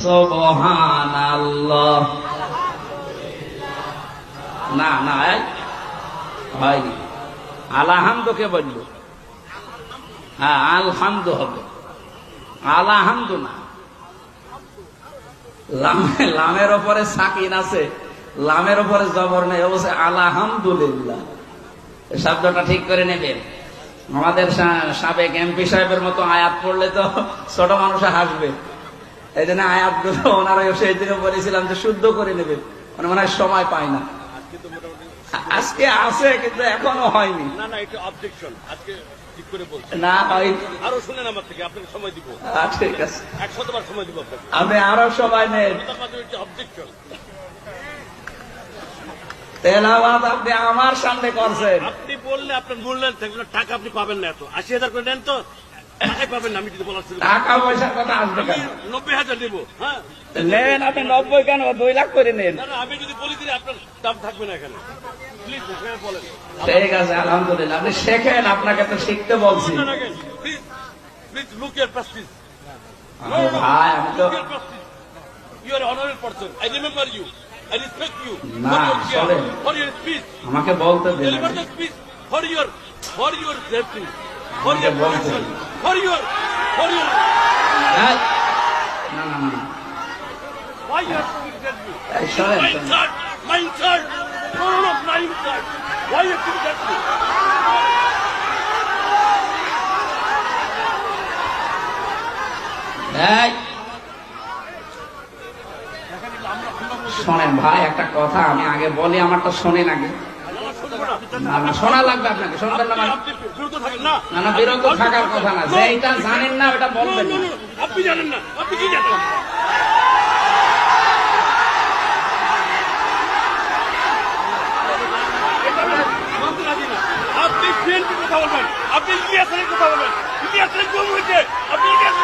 সুবহানাল্লাহ। না না হয়নি, আলহামদুকে বলল। হ্যাঁ আলহামদু হবে, আলহামদু না। লামের ওপরে সাকিন আছে, লামের ওপরে জবর নেই, অবশ্যই আলহামদুলিল্লাহ। শব্দটা ঠিক করে নেবেন। আমাদের সাবেক এমপি সাহেবের মতো আয়াত পড়লে তো ছোট মানুষ হাসবে, এই জন্য আয়াতগুলো ওনারা সেই দিনে বলেছিলাম যে শুদ্ধ করে নেবেন, মানে মনে হয় সময় পায় না। আজকে আছে কিন্তু এখনো হয়নি। না না এটা অবজেকশন, আজকে ঠিক করে বলছি না হয় আরো শুনেন আমার থেকে, আপনাকে সময় দিব। ঠিক আছে 100 বার সময় দিব আপনাকে, আপনি আরো সময় নেন। অবজেকশন তেলাওয়াত আপনি আমার সামনে করছেন, আপনি বললে আপনার মূল্যায়ন থাকবে না, টাকা আপনি পাবেন না। এত 80,000 করে নেন তো টাকাই পাবেন না। আমি যদি বলার টাকা পয়সার কথা আসবে কেন? 90,000 দেবো। হ্যাঁ নেন আপনি 90 কেন 2 লাখ করে নেন। আমি যদি বলি দিলে আপনার দাম থাকবে না এখানে। প্লিজ বলেন। ঠিক আছে আলহামদুলিল্লাহ, আপনি শেখেন, আপনাকে তো শিখতে বলছি। Please please look your prestige. ভাই আমি তো you are honourable person, I remember you, I respect you for your speech. আমাকে বলতে দিন। Deliver the speech for your safety, for your protection, for your না না না why you have to tell me? My insult no my insult, why you have to tell me? hey শোনেন ভাই, একটা কথা আমি আগে বলি, আমারটা শোনেন আগে। না না শোনা লাগবে আপনাকে, শুনবেন না? না না বিরত থাকার কথা না, যেটা জানেন না ওটা বলবেন না। আপনি জানেন না, আপনি কি জানেন? আপনি কথা বলবেন, আপনি ইতিহাসের কথা বলবেন, ইতিহাসের কোন হয়েছে আপনি ইতিহাস